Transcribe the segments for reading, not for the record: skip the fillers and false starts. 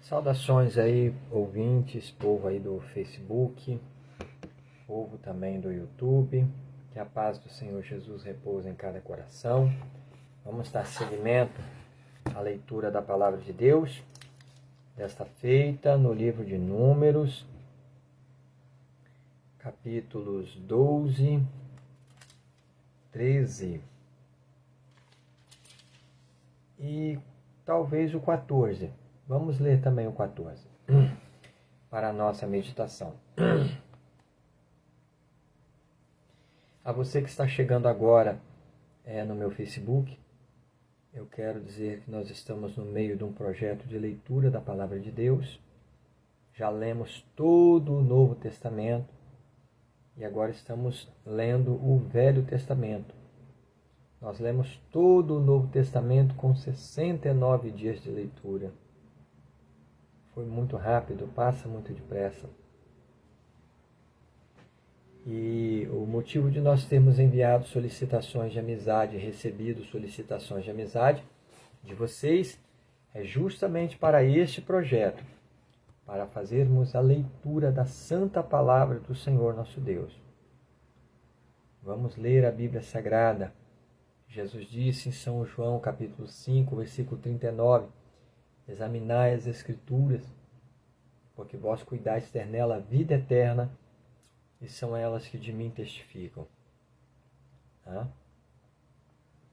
Saudações aí, ouvintes, povo aí do Facebook, povo também do YouTube. Que a paz do Senhor Jesus repouse em cada coração. Vamos dar seguimento à leitura da Palavra de Deus, desta feita no livro de Números, capítulos 12, 13 e talvez o 14. Vamos ler também o 14 para a nossa meditação. A você que está chegando agora no meu Facebook, eu quero dizer que nós estamos no meio de um projeto de leitura da Palavra de Deus. Já lemos todo o Novo Testamento e agora estamos lendo o Velho Testamento. Nós lemos todo o Novo Testamento com 69 dias de leitura. Foi muito rápido, passa muito depressa. E o motivo de nós termos enviado solicitações de amizade, recebido solicitações de amizade de vocês, é justamente para este projeto, para fazermos a leitura da Santa Palavra do Senhor nosso Deus. Vamos ler a Bíblia Sagrada. Jesus disse em São João, capítulo 5, versículo 39, examinai as Escrituras, porque vós cuidais ter nela a vida eterna, e são elas que de mim testificam.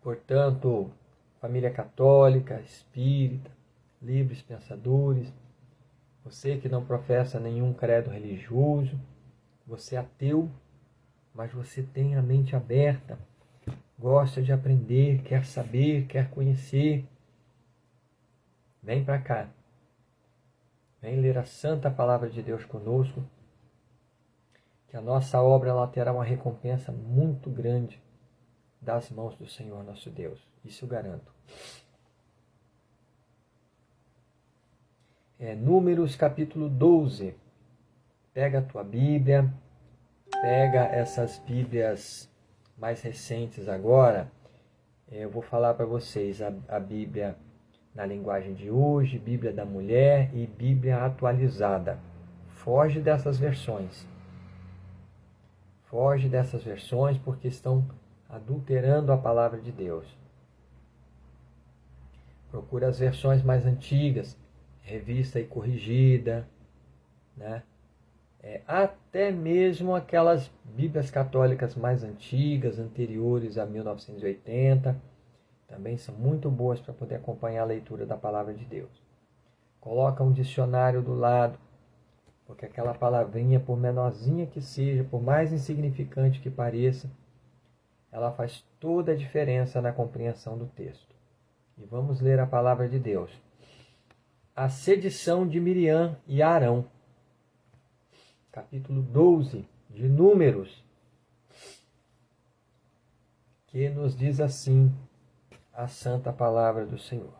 Portanto, família católica, espírita, livres pensadores, você que não professa nenhum credo religioso, você é ateu, mas você tem a mente aberta, gosta de aprender, quer saber, quer conhecer, vem para cá. Vem ler a Santa Palavra de Deus conosco, que a nossa obra ela terá uma recompensa muito grande das mãos do Senhor nosso Deus. Isso eu garanto. Números capítulo 12. Pega a tua Bíblia, pega essas Bíblias mais recentes agora. Eu vou falar para vocês a Bíblia na linguagem de hoje, Bíblia da Mulher e Bíblia atualizada. Foge dessas versões. Foge dessas versões porque estão adulterando a palavra de Deus. Procura as versões mais antigas, revista e corrigida, né? Até mesmo aquelas Bíblias católicas mais antigas, anteriores a 1980, também são muito boas para poder acompanhar a leitura da palavra de Deus. Coloca um dicionário do lado, porque aquela palavrinha, por menorzinha que seja, por mais insignificante que pareça, ela faz toda a diferença na compreensão do texto. E vamos ler a palavra de Deus. A sedição de Miriam e Arão. Capítulo 12 de Números. Que nos diz assim a santa palavra do Senhor.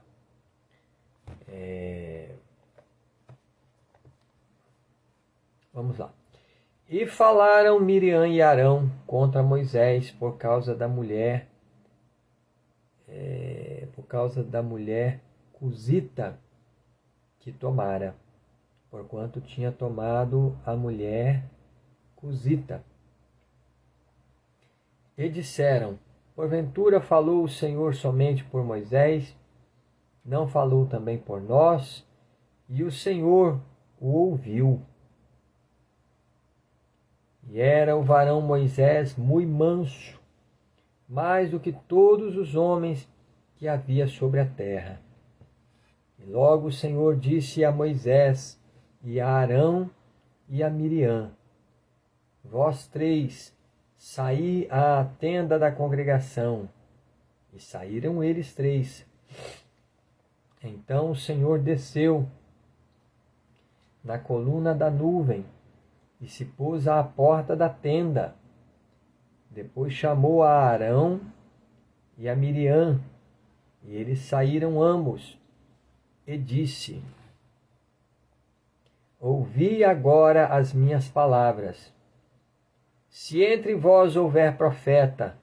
Vamos lá. E falaram Miriam e Arão contra Moisés por causa da mulher cusita que tomara, porquanto tinha tomado a mulher cusita. E disseram, porventura falou o Senhor somente por Moisés, não falou também por nós? E o Senhor o ouviu. E era o varão Moisés muito manso, mais do que todos os homens que havia sobre a terra. E logo o Senhor disse a Moisés, e a Arão e a Miriam, vós três, saí à tenda da congregação. E saíram eles três. Então o Senhor desceu na coluna da nuvem, e se pôs à porta da tenda. Depois chamou a Arão e a Miriam, e eles saíram ambos, e disse, ouvi agora as minhas palavras. Se entre vós houver profeta,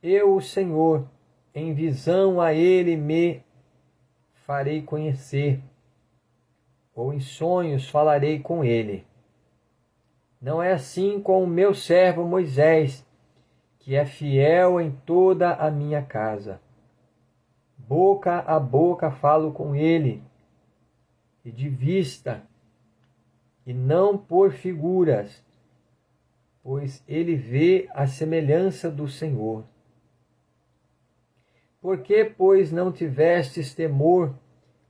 eu, o Senhor, em visão a ele me farei conhecer. ou em sonhos falarei com ele. Não é assim com o meu servo Moisés, que é fiel em toda a minha casa. Boca a boca falo com ele, e de vista, e não por figuras, pois ele vê a semelhança do Senhor. Por que, pois, não tivestes temor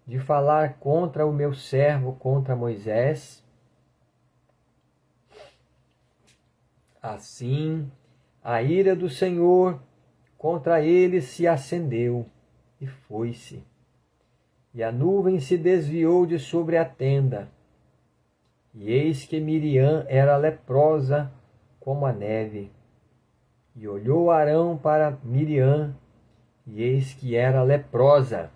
de falar contra o meu servo, contra Moisés? Assim, a ira do Senhor contra ele se acendeu e foi-se. E a nuvem se desviou de sobre a tenda. E eis que Miriam era leprosa como a neve. E olhou Arão para Miriam, e eis que era leprosa.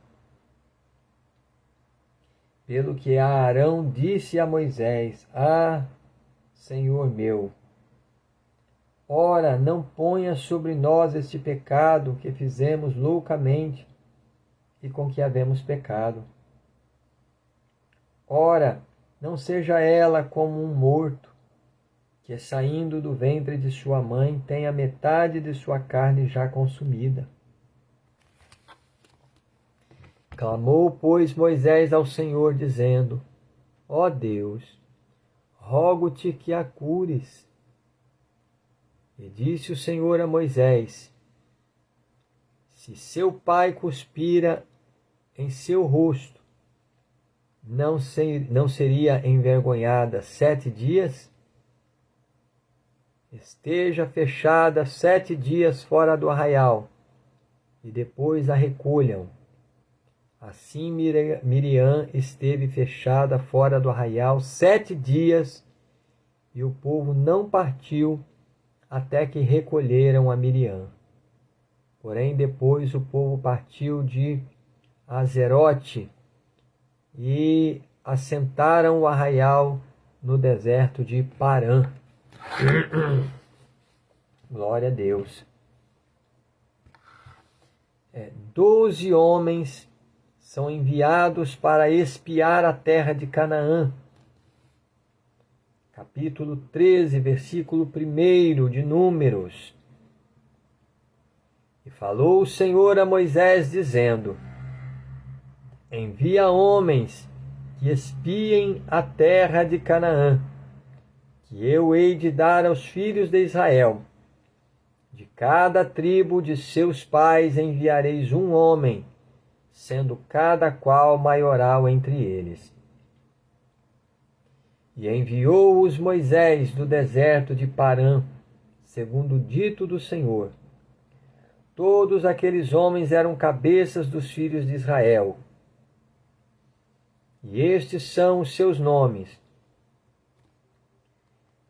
Pelo que Arão disse a Moisés: Ah, Senhor meu, ora, não ponha sobre nós este pecado que fizemos loucamente e com que havemos pecado. Ora, não seja ela como um morto, que saindo do ventre de sua mãe tem a metade de sua carne já consumida. Clamou, pois, Moisés ao Senhor, dizendo: Ó Deus, rogo-te que a cures. E disse o Senhor a Moisés: Se seu pai cuspira em seu rosto, não seria envergonhada 7 dias? Esteja fechada 7 dias fora do arraial, e depois a recolham. Assim Miriam esteve fechada fora do arraial 7 dias, e o povo não partiu até que recolheram a Miriam. Porém, depois o povo partiu de Azerote e assentaram o arraial no deserto de Parã. Glória a Deus. 12 homens são enviados para espiar a terra de Canaã. Capítulo 13, versículo 1 de Números. E falou o Senhor a Moisés, dizendo: Envia homens que espiem a terra de Canaã, que eu hei de dar aos filhos de Israel. De cada tribo de seus pais enviareis um homem, sendo cada qual maioral entre eles. E enviou-os Moisés do deserto de Parã, segundo o dito do Senhor. Todos aqueles homens eram cabeças dos filhos de Israel. E estes são os seus nomes: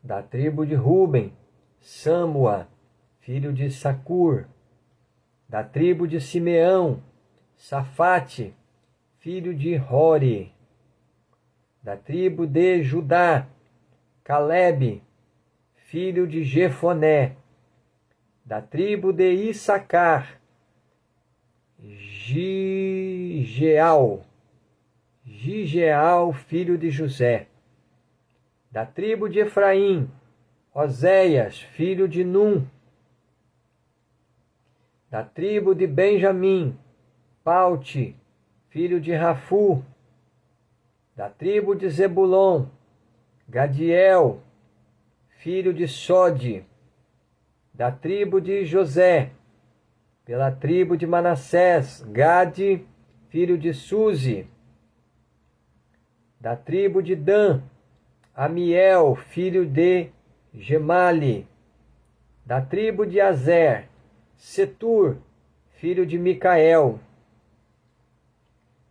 da tribo de Ruben, Samua, filho de Sacur; da tribo de Simeão, Safate, filho de Hori; da tribo de Judá, Calebe, filho de Jefoné; da tribo de Issacar, Gigeal, filho de José; da tribo de Efraim, Oséias, filho de Num; da tribo de Benjamim, Paute, filho de Rafu; da tribo de Zebulon, Gadiel, filho de Sode; da tribo de José, pela tribo de Manassés, Gade, filho de Suzi; da tribo de Dan, Amiel, filho de Gemali; da tribo de Azer, Setur, filho de Micael;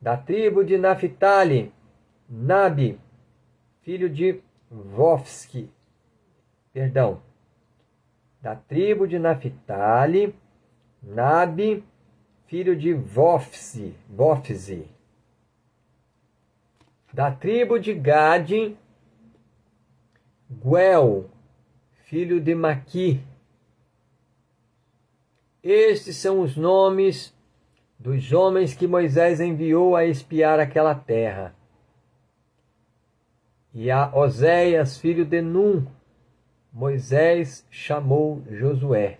da tribo de Naphtali, Nabi, filho de da tribo de Naphtali, Nabi, filho de Vofsi; da tribo de Gade, Guel, filho de Maqui. Estes são os nomes dos homens que Moisés enviou a espiar aquela terra. e a Oséias, filho de Num, Moisés chamou Josué.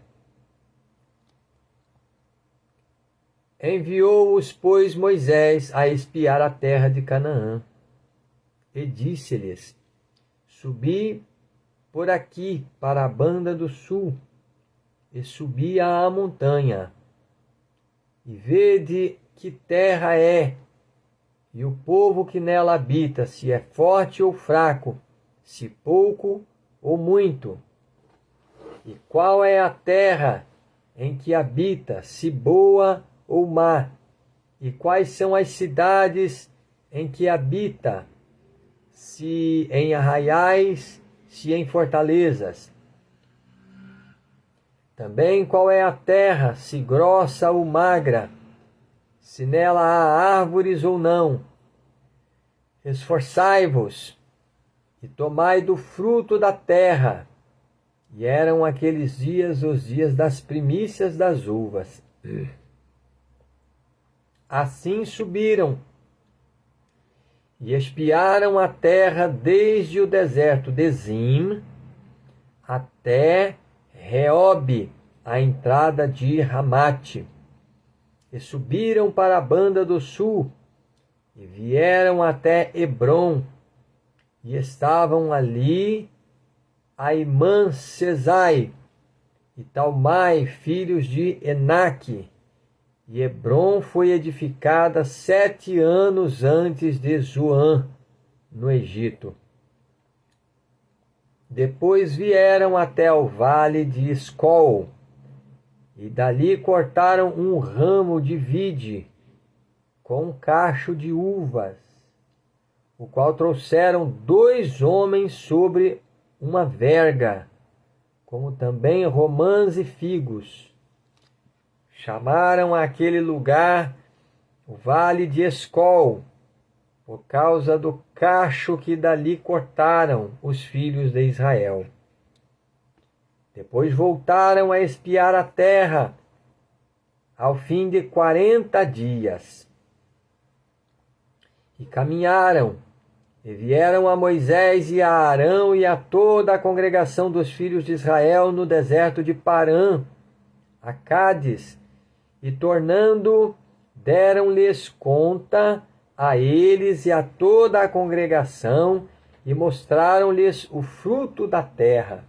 Enviou-os, pois, Moisés a espiar a terra de Canaã. E disse-lhes: Subi por aqui para a banda do sul, e subi à montanha, e vede que terra é, e o povo que nela habita, se é forte ou fraco, se pouco ou muito. E qual é a terra em que habita, se boa ou má? E quais são as cidades em que habita, se em arraiais, se em fortalezas? Também qual é a terra, se grossa ou magra, se nela há árvores ou não? Esforçai-vos e tomai do fruto da terra. E eram aqueles dias os dias das primícias das uvas. Assim subiram e espiaram a terra desde o deserto de Zim até Reobe, a entrada de Ramate. E subiram para a banda do sul e vieram até Hebrom, e estavam ali Aimã, Sesai e Talmai, filhos de Enaque. E Hebrom foi edificada 7 anos antes de Zoan, no Egito. Depois vieram até o vale de Escol, e dali cortaram um ramo de vide com um cacho de uvas, o qual trouxeram 2 homens sobre uma verga, como também romãs e figos. Chamaram aquele lugar o Vale de Escol, por causa do cacho que dali cortaram os filhos de Israel. Depois voltaram a espiar a terra, ao fim de 40 dias. E caminharam, e vieram a Moisés e a Arão e a toda a congregação dos filhos de Israel no deserto de Parã, a Cádiz, e tornando, deram-lhes conta a eles e a toda a congregação, e mostraram-lhes o fruto da terra.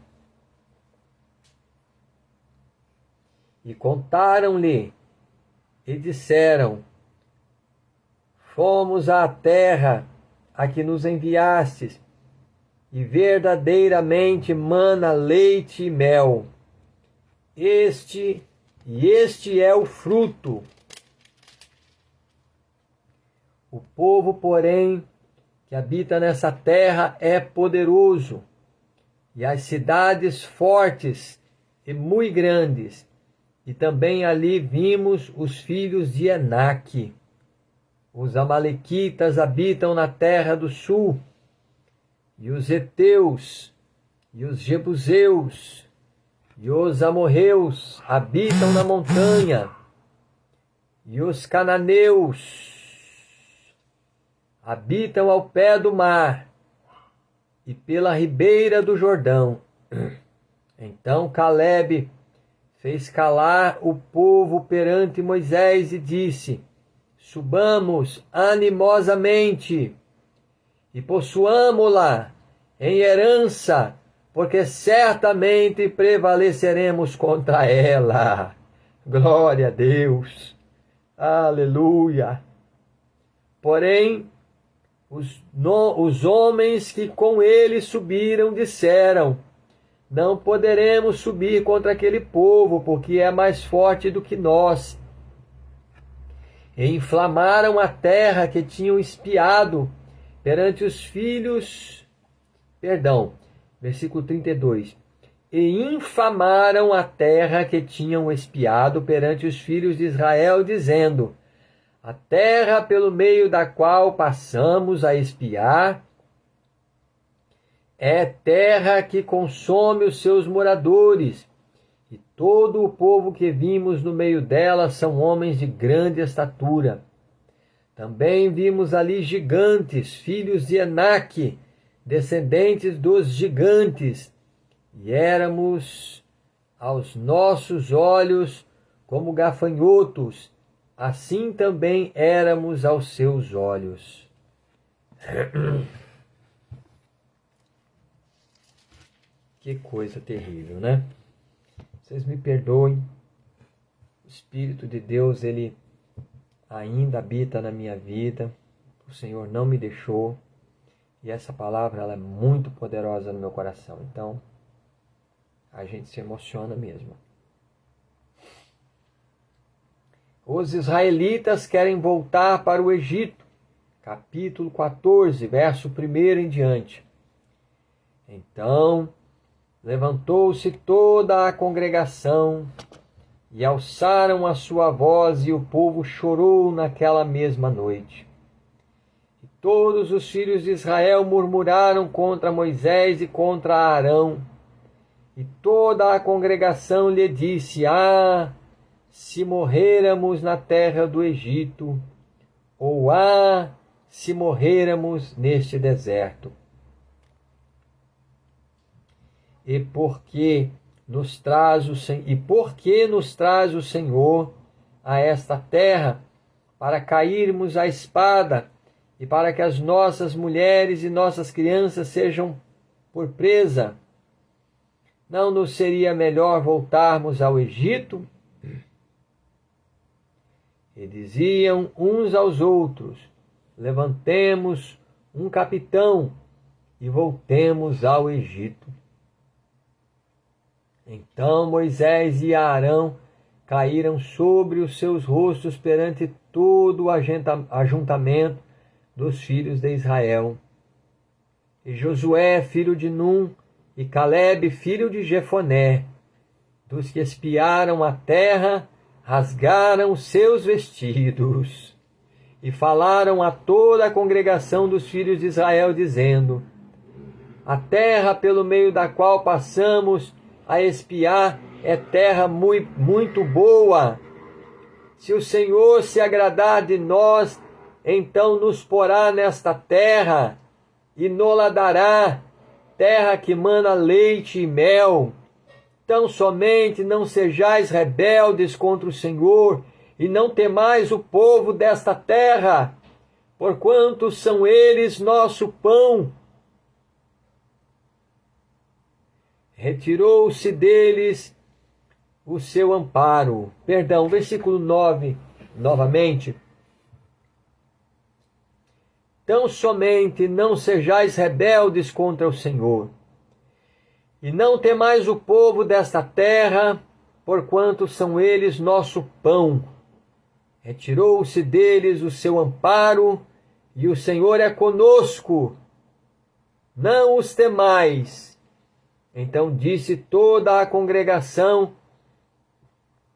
E contaram-lhe, e disseram: Fomos à terra a que nos enviastes, e verdadeiramente mana leite e mel. Este é o fruto. O povo, porém, que habita nessa terra é poderoso, e as cidades fortes e muito grandes. E também ali vimos os filhos de Enaque. Os amalequitas habitam na terra do sul, e os heteus, e os jebuseus, e os amorreus habitam na montanha, e os cananeus habitam ao pé do mar e pela ribeira do Jordão. Então Calebe fez calar o povo perante Moisés e disse: Subamos animosamente e possuamo-la em herança, porque certamente prevaleceremos contra ela. Glória a Deus. Aleluia. Porém, os homens que com ele subiram disseram: Não poderemos subir contra aquele povo, porque é mais forte do que nós. E inflamaram a terra que tinham espiado perante os filhos... Versículo 32. E infamaram a terra que tinham espiado perante os filhos de Israel, dizendo: A terra pelo meio da qual passamos a espiar é terra que consome os seus moradores, e todo o povo que vimos no meio dela são homens de grande estatura. Também vimos ali gigantes, filhos de Enaque, descendentes dos gigantes, e éramos aos nossos olhos como gafanhotos, assim também éramos aos seus olhos. Que coisa terrível, né? Vocês me perdoem. O Espírito de Deus, ele ainda habita na minha vida. O Senhor não me deixou. E essa palavra, ela é muito poderosa no meu coração. Então, a gente se emociona mesmo. Os israelitas querem voltar para o Egito. Capítulo 14, verso 1 em diante. Então, levantou-se toda a congregação e alçaram a sua voz, e o povo chorou naquela mesma noite. E todos os filhos de Israel murmuraram contra Moisés e contra Arão. E toda a congregação lhe disse: Ah, se morrêramos na terra do Egito, ou se morrêramos neste deserto. E por que nos traz o Senhor a esta terra, para cairmos à espada, e para que as nossas mulheres e nossas crianças sejam por presa? Não nos seria melhor voltarmos ao Egito? E diziam uns aos outros: Levantemos um capitão e voltemos ao Egito. Então Moisés e Arão caíram sobre os seus rostos perante todo o ajuntamento dos filhos de Israel. E Josué, filho de Num, e Calebe, filho de Jefoné, dos que espiaram a terra, rasgaram seus vestidos e falaram a toda a congregação dos filhos de Israel, dizendo: A terra pelo meio da qual passamos a espiar é terra muito boa. Se o Senhor se agradar de nós, então nos porá nesta terra e nola dará, terra que mana leite e mel. Tão somente não sejais rebeldes contra o Senhor, e não temais o povo desta terra, porquanto são eles nosso pão. Retirou-se deles o seu amparo. Versículo 9, novamente. Tão somente não sejais rebeldes contra o Senhor, e não temais o povo desta terra, porquanto são eles nosso pão. Retirou-se deles o seu amparo, e o Senhor é conosco. Não os temais. Então disse toda a congregação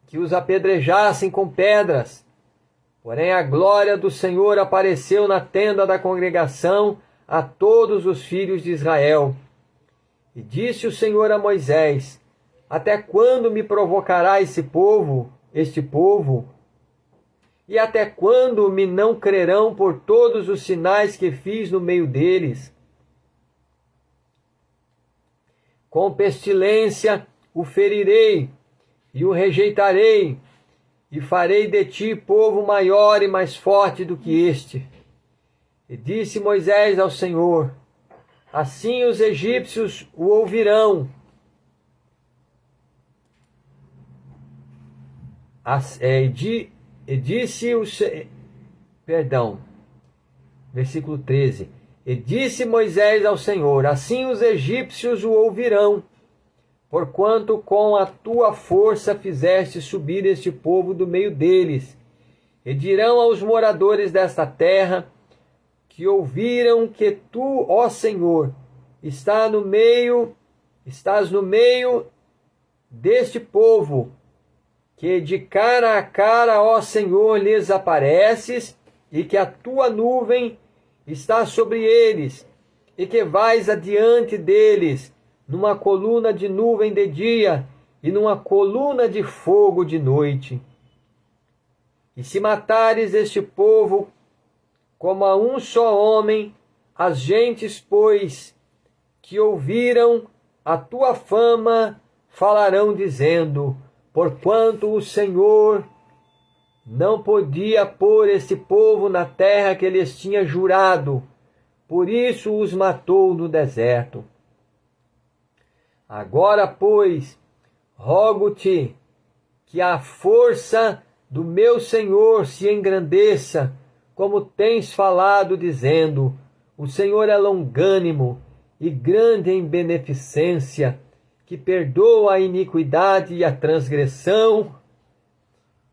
que os apedrejassem com pedras. Porém a glória do Senhor apareceu na tenda da congregação a todos os filhos de Israel. E disse o Senhor a Moisés: Até quando me provocará este povo? E até quando me não crerão por todos os sinais que fiz no meio deles? Com pestilência o ferirei e o rejeitarei, e farei de ti povo maior e mais forte do que este. E disse Moisés ao Senhor: Assim os egípcios o ouvirão. Versículo 13. E disse Moisés ao Senhor: Assim os egípcios o ouvirão, porquanto com a tua força fizeste subir este povo do meio deles. E dirão aos moradores desta terra, que ouviram que tu, ó Senhor, estás no meio deste povo, que de cara a cara, ó Senhor, lhes apareces, e que a tua nuvem está sobre eles, e que vais adiante deles, numa coluna de nuvem de dia, e numa coluna de fogo de noite. E se matares este povo como a um só homem, as gentes, pois, que ouviram a tua fama falarão dizendo: porquanto o Senhor não podia pôr esse povo na terra que lhes tinha jurado, por isso os matou no deserto. Agora, pois, rogo-te que a força do meu Senhor se engrandeça, como tens falado, dizendo: o Senhor é longânimo e grande em beneficência, que perdoa a iniquidade e a transgressão,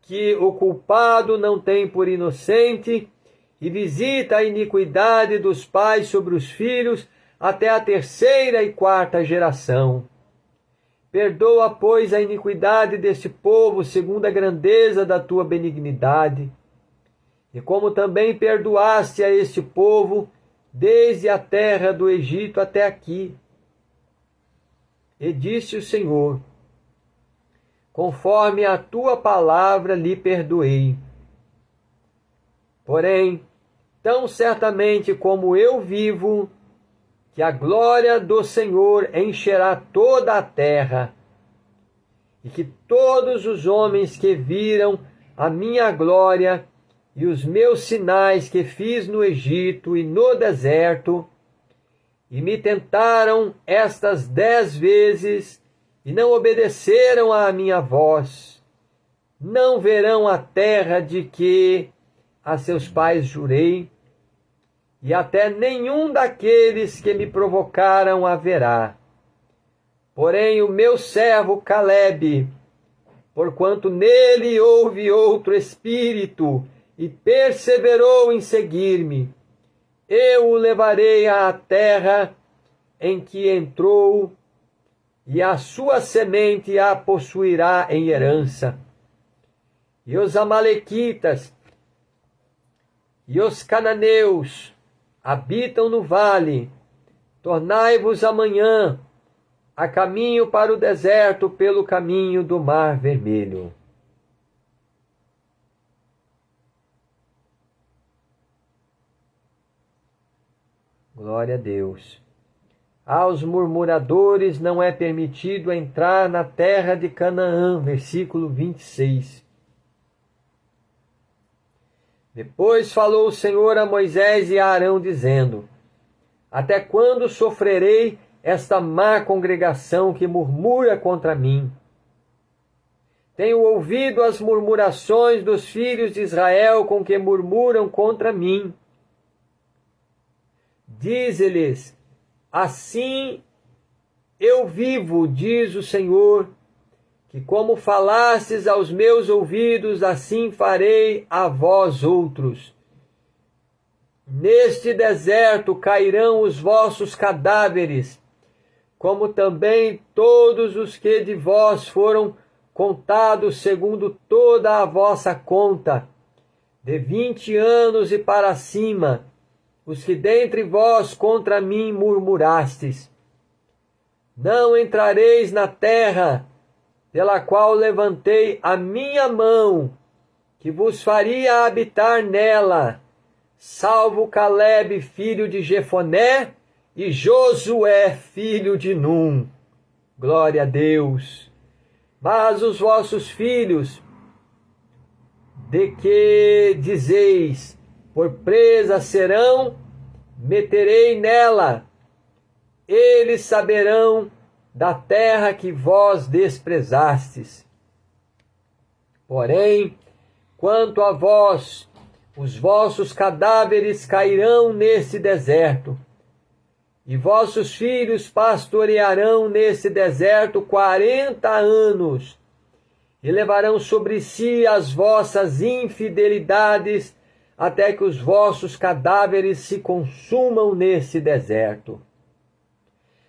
que o culpado não tem por inocente, e visita a iniquidade dos pais sobre os filhos até a 3ª e 4ª geração. Perdoa, pois, a iniquidade deste povo segundo a grandeza da tua benignidade, e como também perdoaste a este povo desde a terra do Egito até aqui. E disse o Senhor: conforme a tua palavra lhe perdoei. Porém, tão certamente como eu vivo, que a glória do Senhor encherá toda a terra, e que todos os homens que viram a minha glória e os meus sinais que fiz no Egito e no deserto, e me tentaram estas 10 vezes, e não obedeceram à minha voz, não verão a terra de que a seus pais jurei, e até nenhum daqueles que me provocaram haverá. Porém o meu servo Calebe, porquanto nele houve outro espírito, e perseverou em seguir-me, eu o levarei à terra em que entrou, e a sua semente a possuirá em herança. E os amalequitas e os cananeus habitam no vale. Tornai-vos amanhã a caminho para o deserto pelo caminho do Mar Vermelho. Glória a Deus. Aos murmuradores não é permitido entrar na terra de Canaã. Versículo 26. Depois falou o Senhor a Moisés e a Arão, dizendo: até quando sofrerei esta má congregação que murmura contra mim? Tenho ouvido as murmurações dos filhos de Israel com que murmuram contra mim. Dize-lhes: assim eu vivo, diz o Senhor, que como falastes aos meus ouvidos, assim farei a vós outros. Neste deserto cairão os vossos cadáveres, como também todos os que de vós foram contados segundo toda a vossa conta, de 20 anos e para cima, os que dentre vós contra mim murmurastes. Não entrareis na terra pela qual levantei a minha mão, que vos faria habitar nela, salvo Calebe, filho de Jefoné, e Josué, filho de Num. Glória a Deus. Mas os vossos filhos, de que dizeis, por presa serão, meterei nela. Eles saberão da terra que vós desprezastes. Porém, quanto a vós, os vossos cadáveres cairão neste deserto, e vossos filhos pastorearão nesse deserto 40 anos, e levarão sobre si as vossas infidelidades, até que os vossos cadáveres se consumam nesse deserto.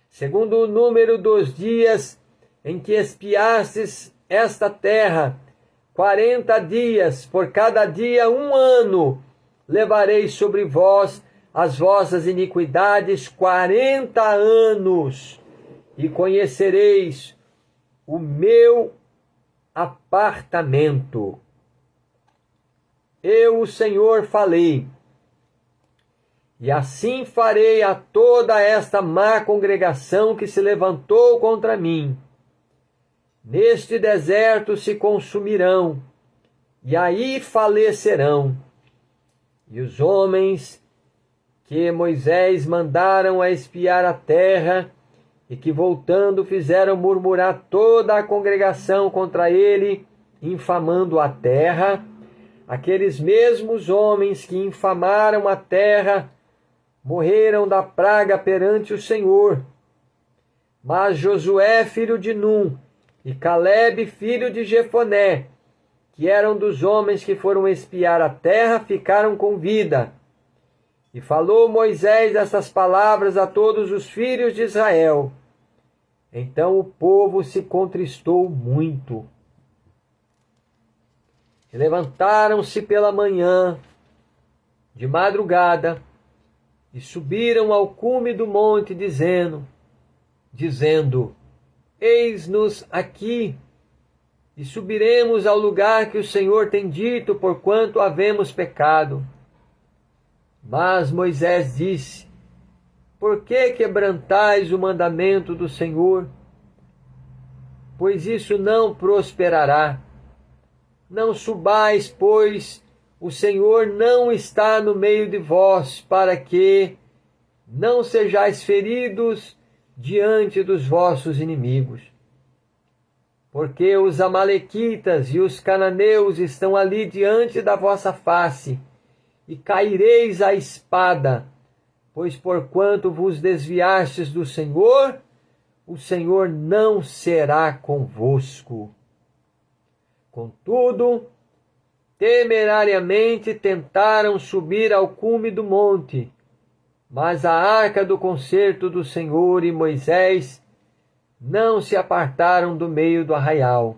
Segundo o número dos dias em que espiastes esta terra, 40 dias, por cada dia 1 ano, levarei sobre vós as vossas iniquidades 40 anos, e conhecereis o meu apartamento. Eu, o Senhor, falei, E assim farei a toda esta má congregação que se levantou contra mim. Neste deserto se consumirão, e aí falecerão. E os homens que Moisés mandaram a espiar a terra, e que voltando fizeram murmurar toda a congregação contra ele, infamando a terra, aqueles mesmos homens que infamaram a terra, morreram da praga perante o Senhor. Mas Josué, filho de Num, e Calebe, filho de Jefoné, que eram dos homens que foram espiar a terra, ficaram com vida. E falou Moisés essas palavras a todos os filhos de Israel. Então o povo se contristou muito. E levantaram-se pela manhã, de madrugada, e subiram ao cume do monte, dizendo: Eis-nos aqui, e subiremos ao lugar que o Senhor tem dito, porquanto havemos pecado. Mas Moisés disse: Por que quebrantais o mandamento do Senhor? Pois isso não prosperará. Não subais, pois o Senhor não está no meio de vós, para que não sejais feridos diante dos vossos inimigos. Porque os amalequitas e os cananeus estão ali diante da vossa face, e caireis à espada, pois porquanto vos desviastes do Senhor, o Senhor não será convosco. Contudo, temerariamente tentaram subir ao cume do monte, mas a arca do concerto do Senhor e Moisés não se apartaram do meio do arraial.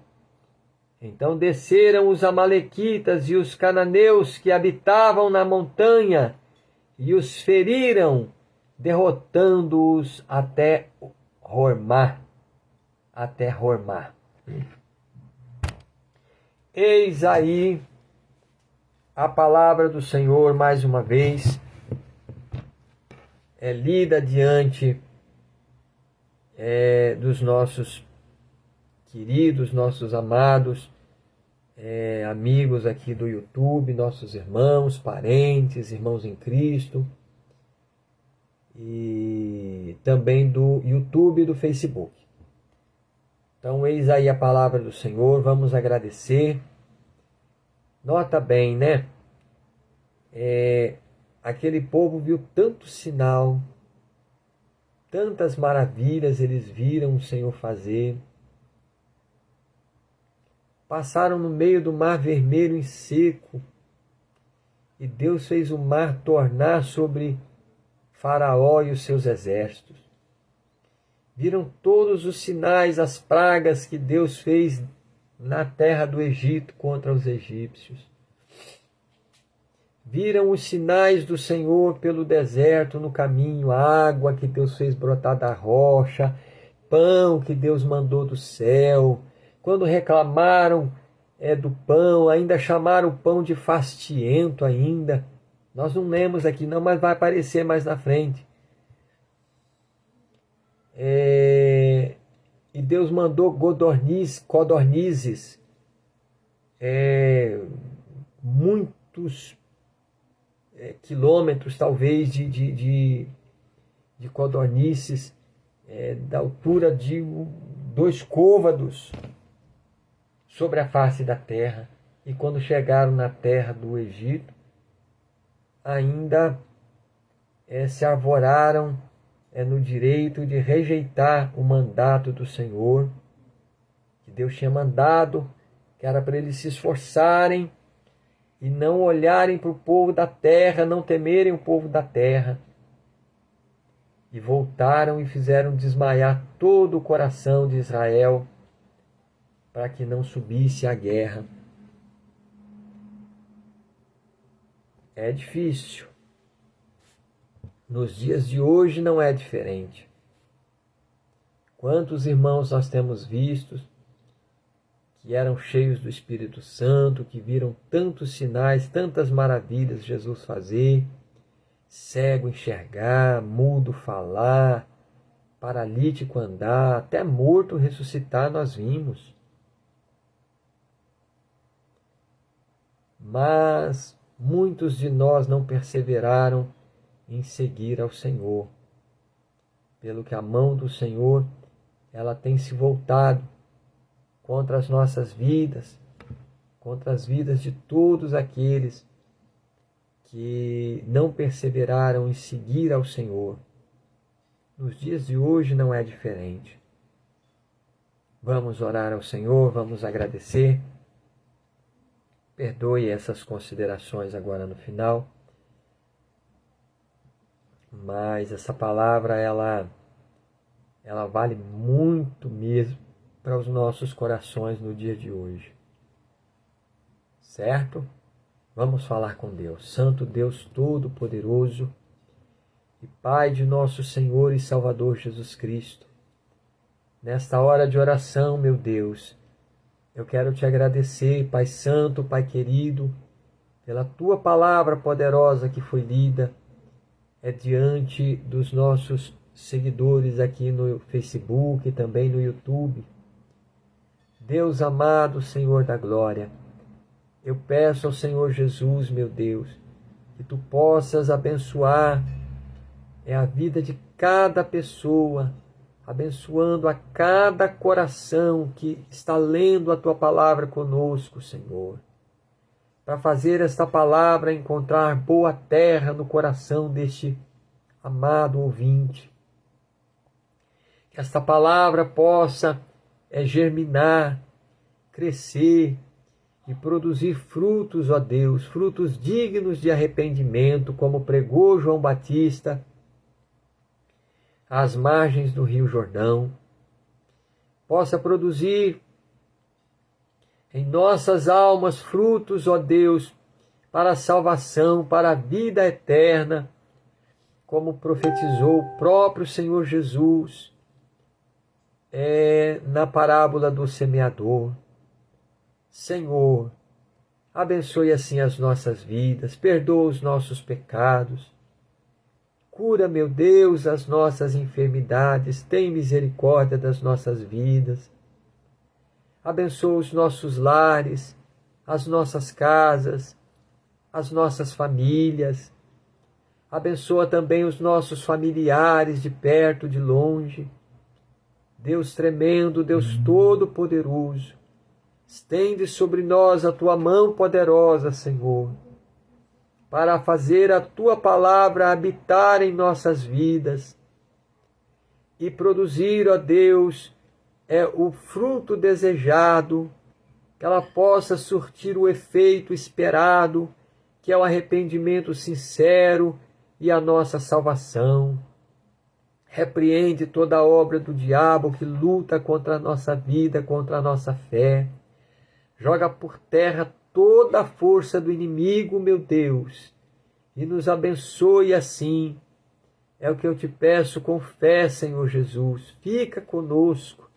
Então desceram os amalequitas e os cananeus que habitavam na montanha e os feriram, derrotando-os até Hormá. Eis aí a palavra do Senhor mais uma vez, é lida diante dos nossos queridos, nossos amados amigos aqui do YouTube, nossos irmãos, parentes, irmãos em Cristo, e também do YouTube e do Facebook. Então, eis aí a palavra do Senhor, vamos agradecer. Nota bem, né? Aquele povo viu tanto sinal, tantas maravilhas eles viram o Senhor fazer. Passaram no meio do mar vermelho em seco, e Deus fez o mar tornar sobre Faraó e os seus exércitos. Viram todos os sinais, as pragas que Deus fez na terra do Egito contra os egípcios. Viram os sinais do Senhor pelo deserto, no caminho, água que Deus fez brotar da rocha, pão que Deus mandou do céu. Quando reclamaram do pão, ainda chamaram o pão de fastiento ainda. Nós não lemos aqui não, mas vai aparecer mais na frente. E Deus mandou codornizes, muitos quilômetros talvez de codornizes, da altura de 2 côvados sobre a face da terra. E quando chegaram na terra do Egito, ainda se arvoraram no direito de rejeitar o mandato do Senhor, que Deus tinha mandado, que era para eles se esforçarem e não olharem para o povo da terra, não temerem o povo da terra. E voltaram e fizeram desmaiar todo o coração de Israel, para que não subisse a guerra. É difícil. Nos dias de hoje não é diferente. Quantos irmãos nós temos vistos que eram cheios do Espírito Santo, que viram tantos sinais, tantas maravilhas Jesus fazer, cego enxergar, mudo falar, paralítico andar, até morto ressuscitar nós vimos. Mas muitos de nós não perseveraram em seguir ao Senhor, pelo que a mão do Senhor ela tem se voltado contra as nossas vidas, contra as vidas de todos aqueles que não perseveraram em seguir ao Senhor. Nos dias de hoje não é diferente. Vamos orar ao Senhor, vamos agradecer. Perdoe essas considerações agora no final. Mas essa palavra, ela vale muito mesmo para os nossos corações no dia de hoje. Certo? Vamos falar com Deus. Santo Deus Todo-Poderoso e Pai de nosso Senhor e Salvador Jesus Cristo. Nesta hora de oração, meu Deus, eu quero te agradecer, Pai Santo, Pai querido, pela tua palavra poderosa que foi lida diante dos nossos seguidores aqui no Facebook e também no YouTube. Deus amado, Senhor da glória, eu peço ao Senhor Jesus, meu Deus, que tu possas abençoar a vida de cada pessoa, abençoando a cada coração que está lendo a tua palavra conosco, Senhor, para fazer esta palavra encontrar boa terra no coração deste amado ouvinte. Que esta palavra possa germinar, crescer e produzir frutos, ó Deus, frutos dignos de arrependimento, como pregou João Batista às margens do Rio Jordão. Possa produzir em nossas almas frutos, ó Deus, para a salvação, para a vida eterna, como profetizou o próprio Senhor Jesus na parábola do semeador. Senhor, abençoe assim as nossas vidas, perdoa os nossos pecados, cura, meu Deus, as nossas enfermidades, tem misericórdia das nossas vidas, abençoa os nossos lares, as nossas casas, as nossas famílias, abençoa também os nossos familiares de perto, de longe. Deus tremendo, Deus todo-poderoso, estende sobre nós a tua mão poderosa, Senhor, para fazer a tua palavra habitar em nossas vidas e produzir, ó Deus, o fruto desejado, que ela possa surtir o efeito esperado, que é o arrependimento sincero e a nossa salvação. Repreende toda a obra do diabo que luta contra a nossa vida, contra a nossa fé. Joga por terra toda a força do inimigo, meu Deus, e nos abençoe assim. É o que eu te peço com fé, Senhor Jesus. Fica conosco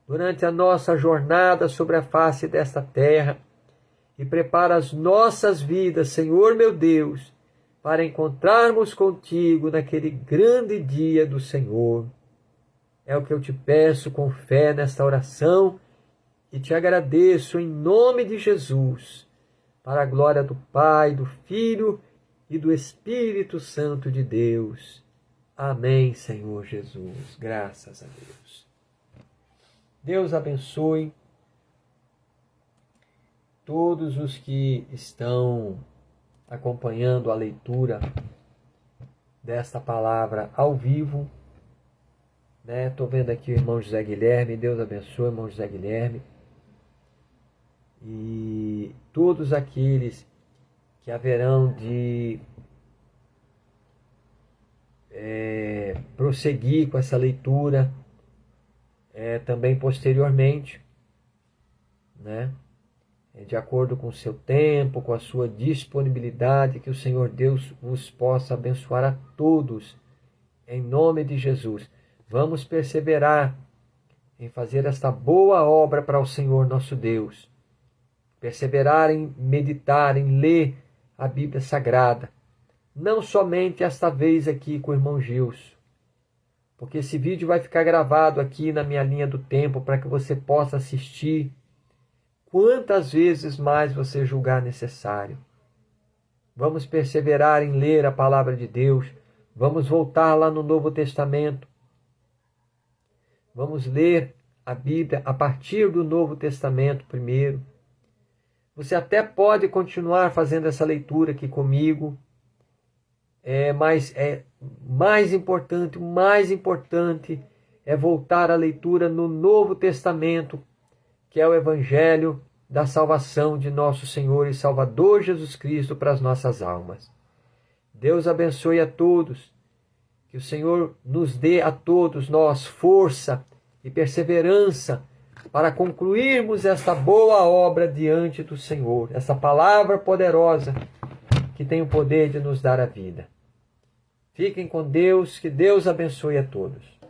durante a nossa jornada sobre a face desta terra e prepara as nossas vidas, Senhor meu Deus, para encontrarmos contigo naquele grande dia do Senhor. É o que eu te peço com fé nesta oração e te agradeço em nome de Jesus, para a glória do Pai, do Filho e do Espírito Santo de Deus. Amém, Senhor Jesus. Graças a Deus. Deus abençoe todos os que estão acompanhando a leitura desta palavra ao vivo. Estou vendo aqui o irmão José Guilherme. Deus abençoe, irmão José Guilherme. E todos aqueles que haverão de prosseguir com essa leitura também posteriormente, de acordo com o seu tempo, com a sua disponibilidade, que o Senhor Deus vos possa abençoar a todos, em nome de Jesus. Vamos perseverar em fazer esta boa obra para o Senhor nosso Deus, perseverar em meditar, em ler a Bíblia Sagrada, não somente esta vez aqui com o irmão Gilson, porque esse vídeo vai ficar gravado aqui na minha linha do tempo para que você possa assistir quantas vezes mais você julgar necessário. Vamos perseverar em ler a palavra de Deus, vamos voltar lá no Novo Testamento, vamos ler a Bíblia a partir do Novo Testamento primeiro. Você até pode continuar fazendo essa leitura aqui comigo, mas o mais importante é voltar à leitura no Novo Testamento, que é o Evangelho da salvação de nosso Senhor e Salvador Jesus Cristo para as nossas almas. Deus abençoe a todos, que o Senhor nos dê a todos nós força e perseverança para concluirmos esta boa obra diante do Senhor, essa palavra poderosa que tem o poder de nos dar a vida. Fiquem com Deus, que Deus abençoe a todos.